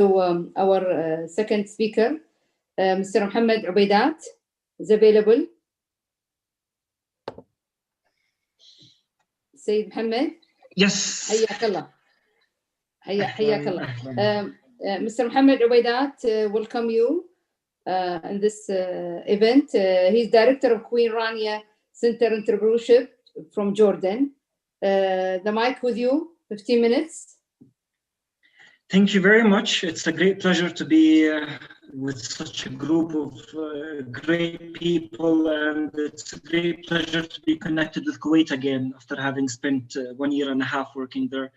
our second speaker, Mr. Mohammad Obaidat, is available. Sayyid Mohammed. Yes. حياك الله. حياك الله. Mr. Mohammad Obaidat, welcome you in this event. He's director of Queen Rania Center Entrepreneurship from Jordan. The mic with you, 15 minutes. Thank you very much. It's a great pleasure to be with such a group of great people, and it's a great pleasure to be connected with Kuwait again after having spent 1 year and a half working there.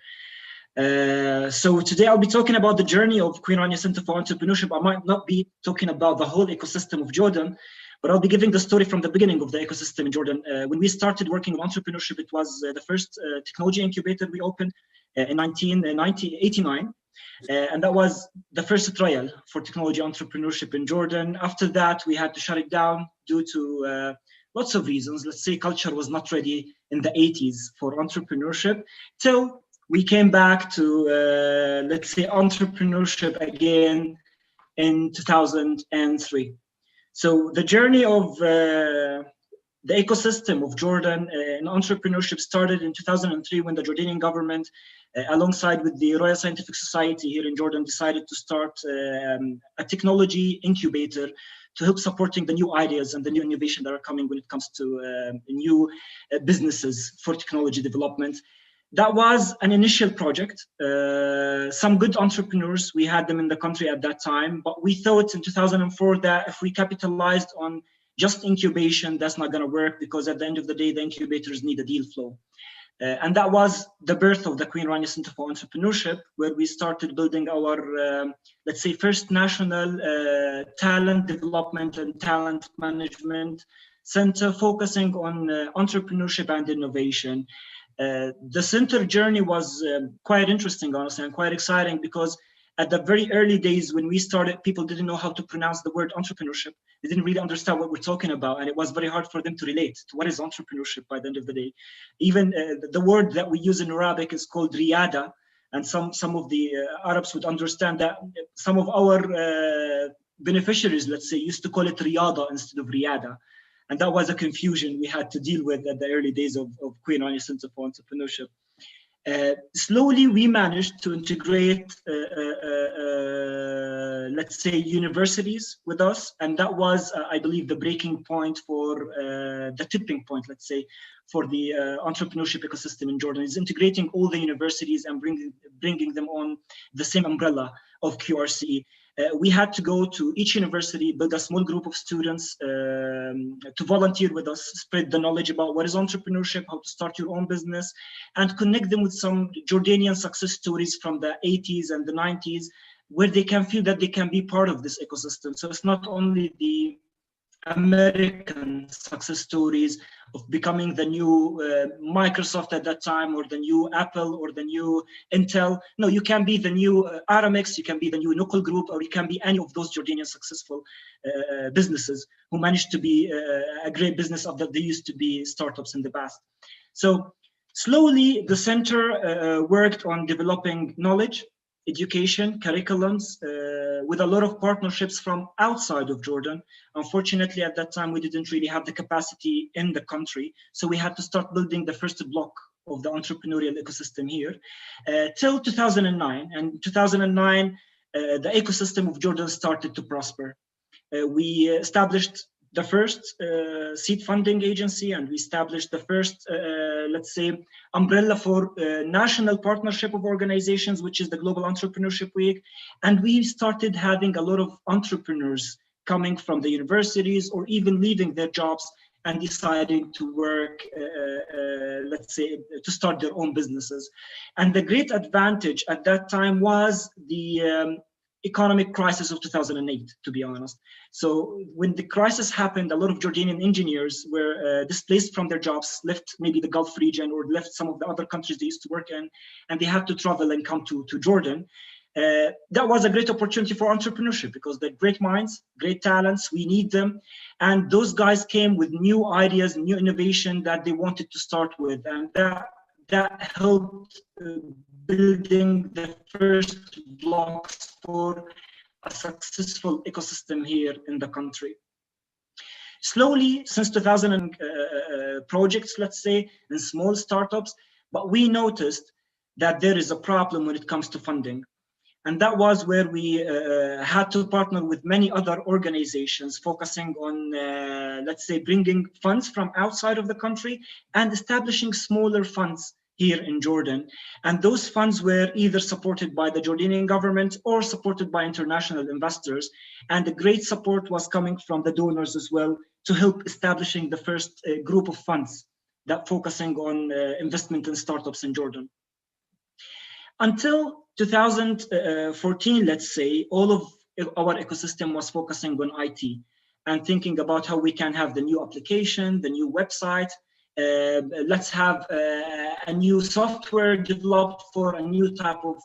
So today I'll be talking about the journey of Queen Rania Center for Entrepreneurship. I might not be talking about the whole ecosystem of Jordan, but I'll be giving the story from the beginning of the ecosystem in Jordan. When we started working on entrepreneurship, it was the first technology incubator we opened in 1989. And that was the first trial for technology entrepreneurship in Jordan. After that, we had to shut it down due to lots of reasons. Let's say culture was not ready in the 80s for entrepreneurship, till we came back to, let's say, entrepreneurship again in 2003. So the journey of the ecosystem of Jordan in entrepreneurship started in 2003 when the Jordanian government, alongside with the Royal Scientific Society here in Jordan, decided to start a technology incubator to help supporting the new ideas and the new innovation that are coming when it comes to new businesses for technology development. That was an initial project. Some good entrepreneurs, we had them in the country at that time, but we thought in 2004 that if we capitalized on just incubation, that's not going to work, because at the end of the day, the incubators need a deal flow. And that was the birth of the Queen Rania Center for Entrepreneurship, where we started building our, let's say, first national talent development and talent management center, focusing on entrepreneurship and innovation. The center journey was quite interesting, honestly, and quite exciting, because at the very early days when we started, people didn't know how to pronounce the word entrepreneurship. They didn't really understand what we're talking about, and it was very hard for them to relate to what is entrepreneurship by the end of the day. Even the word that we use in Arabic is called Riyada, and some of the Arabs would understand that. Some of our beneficiaries, let's say, used to call it Riyada instead of Riyada. And that was a confusion we had to deal with at the early days of Queen Rania Center for Entrepreneurship. Slowly, we managed to integrate, let's say, universities with us. And that was, I believe, the breaking point for the tipping point, let's say, for the entrepreneurship ecosystem in Jordan, is integrating all the universities and bringing them on the same umbrella of QRC. We had to go to each university, build a small group of students to volunteer with us, spread the knowledge about what is entrepreneurship, how to start your own business, and connect them with some Jordanian success stories from the 80s and the 90s, where they can feel that they can be part of this ecosystem. So it's not only the American success stories of becoming the new Microsoft at that time, or the new Apple, or the new Intel. No, you can be the new Aramex, you can be the new Nuclear Group, or you can be any of those Jordanian successful businesses who managed to be a great business of that they used to be startups in the past. So slowly, the center worked on developing knowledge, education, curriculums, with a lot of partnerships from outside of Jordan. Unfortunately, at that time, we didn't really have the capacity in the country. So we had to start building the first block of the entrepreneurial ecosystem here till 2009. And 2009, the ecosystem of Jordan started to prosper. We established the first seed funding agency, and we established the first, let's say, umbrella for national partnership of organizations, which is the Global Entrepreneurship Week. And we started having a lot of entrepreneurs coming from the universities, or even leaving their jobs and deciding to work, let's say, to start their own businesses. And the great advantage at that time was the economic crisis of 2008, to be honest. So when the crisis happened, a lot of Jordanian engineers were displaced from their jobs, left maybe the Gulf region, or left some of the other countries they used to work in, and they had to travel and come to Jordan. That was a great opportunity for entrepreneurship, because they're great minds, great talents, we need them. And those guys came with new ideas, new innovation that they wanted to start with. And that helped building the first blocks for a successful ecosystem here in the country. Slowly, since 2000 projects, let's say, and small startups, but we noticed that there is a problem when it comes to funding. And that was where we had to partner with many other organizations focusing on, let's say, bringing funds from outside of the country and establishing smaller funds here in Jordan. And those funds were either supported by the Jordanian government or supported by international investors. And the great support was coming from the donors as well to help establishing the first group of funds that focusing on investment in startups in Jordan. Until 2014, let's say, all of our ecosystem was focusing on IT and thinking about how we can have the new application, the new website. Let's have a new software developed for a new type of,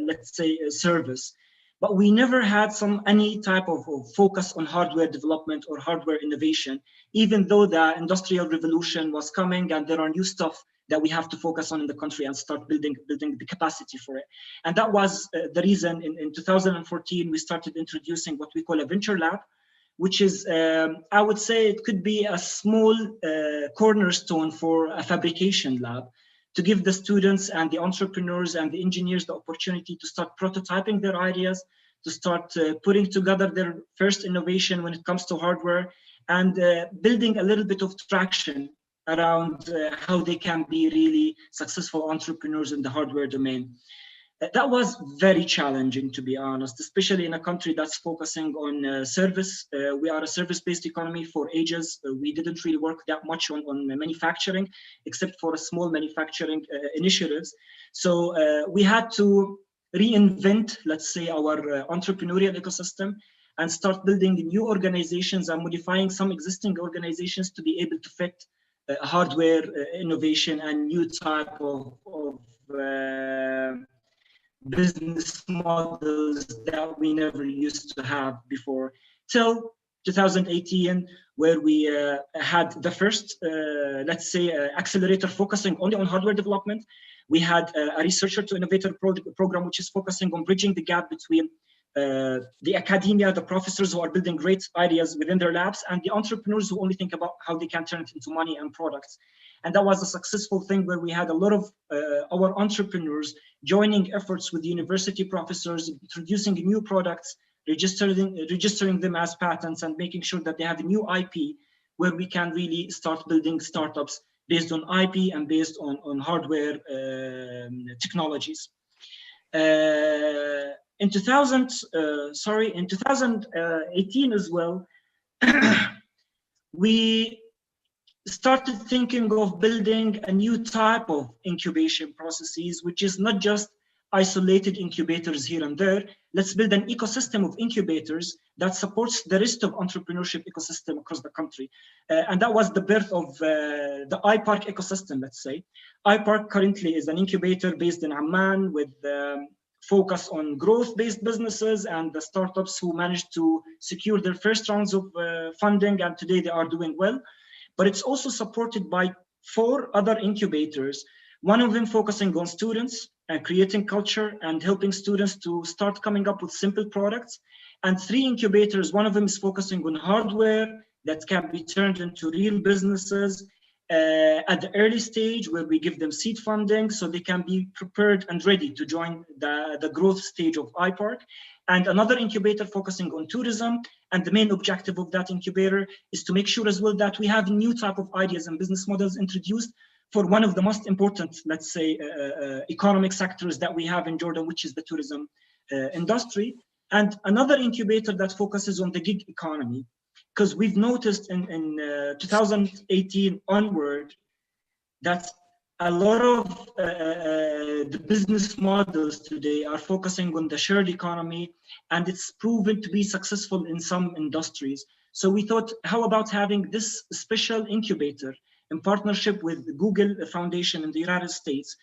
let's say, service. But we never had any type of focus on hardware development or hardware innovation, even though the industrial revolution was coming and there are new stuff that we have to focus on in the country and start building the capacity for it. And that was the reason in 2014, we started introducing what we call a venture lab, which is, I would say it could be a small cornerstone for a fabrication lab to give the students and the entrepreneurs and the engineers the opportunity to start prototyping their ideas, to start putting together their first innovation when it comes to hardware, and building a little bit of traction around how they can be really successful entrepreneurs in the hardware domain. That was very challenging, to be honest, especially in a country that's focusing on service. We are a service-based economy for ages. We didn't really work that much on manufacturing, except for a small manufacturing initiatives. So we had to reinvent, let's say, our entrepreneurial ecosystem and start building new organizations and modifying some existing organizations to be able to fit hardware innovation and new type of business models that we never used to have before, till 2018, where we had the first, let's say, accelerator focusing only on hardware development. We had a researcher to innovator program, which is focusing on bridging the gap between the academia, the professors who are building great ideas within their labs, and the entrepreneurs who only think about how they can turn it into money and products. And that was a successful thing where we had a lot of our entrepreneurs joining efforts with the university professors, introducing new products, registering them as patents, and making sure that they have a new IP where we can really start building startups based on IP and based on hardware technologies. In 2018 as well, we started thinking of building a new type of incubation processes, which is not just isolated incubators here and there. Let's build an ecosystem of incubators that supports the rest of entrepreneurship ecosystem across the country. And that was the birth of the iPark ecosystem, let's say. iPark currently is an incubator based in Amman with focus on growth-based businesses and the startups who managed to secure their first rounds of funding, and today they are doing well. But it's also supported by 4 other incubators, one of them focusing on students and creating culture and helping students to start coming up with simple products, and 3 incubators, one of them is focusing on hardware that can be turned into real businesses at the early stage, where we give them seed funding so they can be prepared and ready to join the growth stage of iPark. And another incubator focusing on tourism, and the main objective of that incubator is to make sure as well that we have new type of ideas and business models introduced for one of the most important, let's say, economic sectors that we have in Jordan, which is the tourism industry. And another incubator that focuses on the gig economy, because we've noticed in 2018 onward that a lot of the business models today are focusing on the shared economy, and it's proven to be successful in some industries. So we thought, how about having this special incubator in partnership with the Google Foundation in the United States,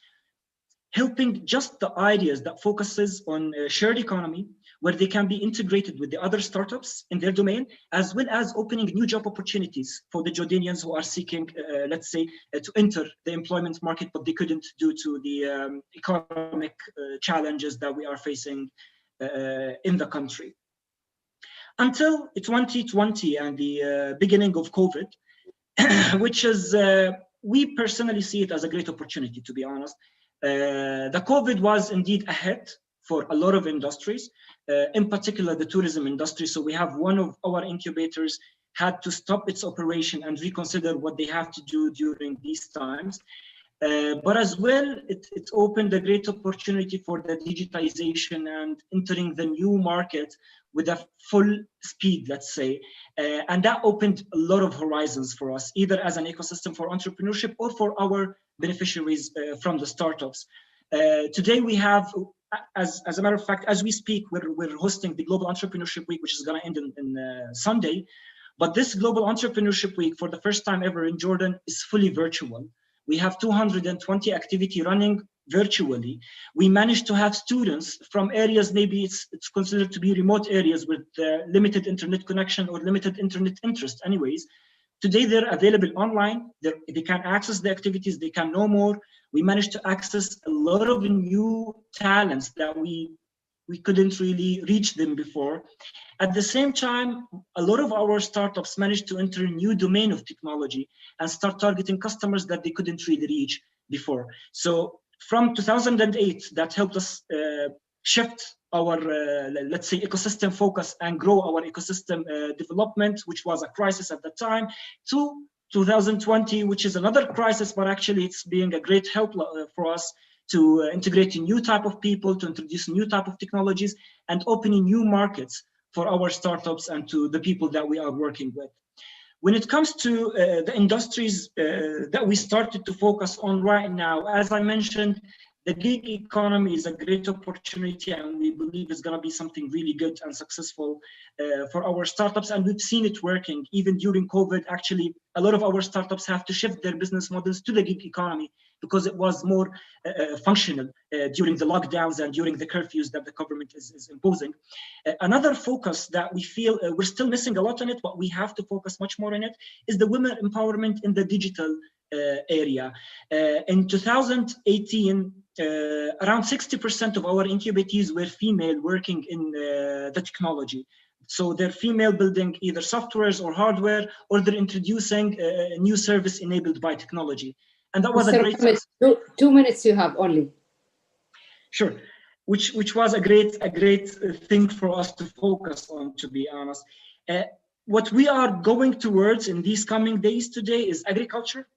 helping just the ideas that focuses on shared economy, where they can be integrated with the other startups in their domain, as well as opening new job opportunities for the Jordanians who are seeking, let's say, to enter the employment market, but they couldn't due to the economic challenges that we are facing in the country. Until 2020 and the beginning of COVID, which is, we personally see it as a great opportunity, to be honest. The COVID was indeed a hit for a lot of industries, in particular the tourism industry. So we have one of our incubators had to stop its operation and reconsider what they have to do during these times. But as well, it opened a great opportunity for the digitization and entering the new market with a full speed, let's say. And that opened a lot of horizons for us, either as an ecosystem for entrepreneurship or for our beneficiaries from the startups. Today we have, as a matter of fact, as we speak, we're hosting the Global Entrepreneurship Week, which is going to end in Sunday. But this Global Entrepreneurship Week, for the first time ever in Jordan, is fully virtual. We have 220 activity running virtually. We managed to have students from areas, maybe it's considered to be remote areas with limited internet connection or limited internet interest anyways. Today they're available online. They can access the activities, they can know more. We managed to access a lot of new talents that we couldn't really reach them before. At the same time, a lot of our startups managed to enter a new domain of technology and start targeting customers that they couldn't really reach before. So from 2008, that helped us shift our, let's say, ecosystem focus and grow our ecosystem development, which was a crisis at the time, to 2020, which is another crisis, but actually it's being a great help for us to integrate a new type of people, to introduce new type of technologies, and opening new markets for our startups and to the people that we are working with. When it comes to the industries that we started to focus on right now, as I mentioned, the gig economy is a great opportunity, and we believe it's going to be something really good and successful for our startups. And we've seen it working even during COVID. Actually, a lot of our startups have to shift their business models to the gig economy because it was more functional during the lockdowns and during the curfews that the government is imposing. Another focus that we feel we're still missing a lot on it, but we have to focus much more on it, is the women empowerment in the digital area. In 2018, around 60% of our incubatees were female working in the technology. So they're female building either softwares or hardware, or they're introducing a new service enabled by technology. And that was a great success. 2 minutes you have only. Sure, which was a great thing for us to focus on, to be honest. What we are going towards in these coming days today is agriculture,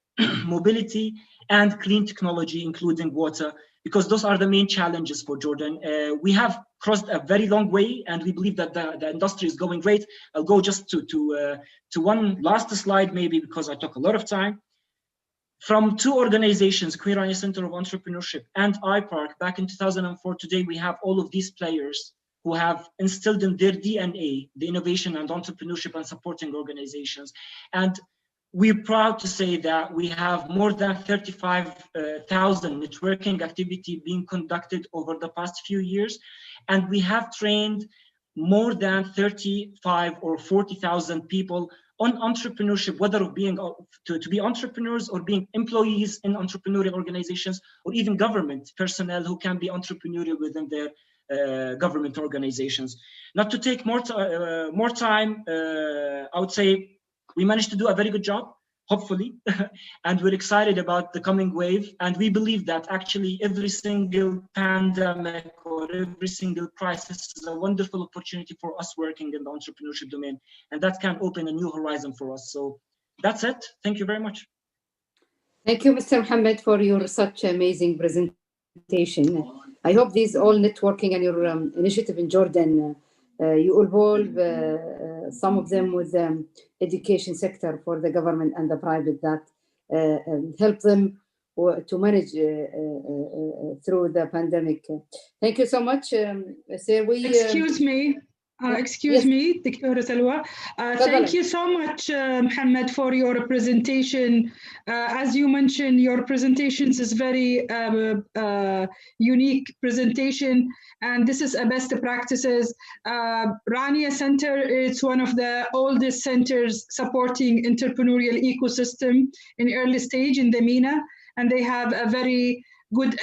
mobility, and clean technology, including water, because those are the main challenges for Jordan. We have crossed a very long way, and we believe that the industry is going great. I'll go just to one last slide, maybe, because I took a lot of time. From two organizations, Queen Rania Center of Entrepreneurship and iPark, back in 2004, today we have all of these players who have instilled in their DNA the innovation and entrepreneurship and supporting organizations. And we're proud to say that we have more than 35,000 networking activity being conducted over the past few years. And we have trained more than 35 or 40,000 people on entrepreneurship, whether of being to be entrepreneurs or being employees in entrepreneurial organizations, or even government personnel who can be entrepreneurial within their government organizations. Not to take more time, I would say we managed to do a very good job, hopefully, and we're excited about the coming wave. And we believe that actually every single pandemic or every single crisis is a wonderful opportunity for us working in the entrepreneurship domain, and that can open a new horizon for us. So that's it. Thank you very much. Thank you, Mr. Mohammad, for your such amazing presentation. I hope these all networking and your initiative in Jordan, you involve some of them with the education sector for the government and the private, that help them to manage through the pandemic. Thank you so much. Excuse me. Excuse me, Dr. Salwa. Thank you so much, Mohammad, for your presentation. As you mentioned, your presentations is very unique presentation, and this is a best practices. Rania Center is one of the oldest centers supporting entrepreneurial ecosystem in early stage in the MENA, and they have a very good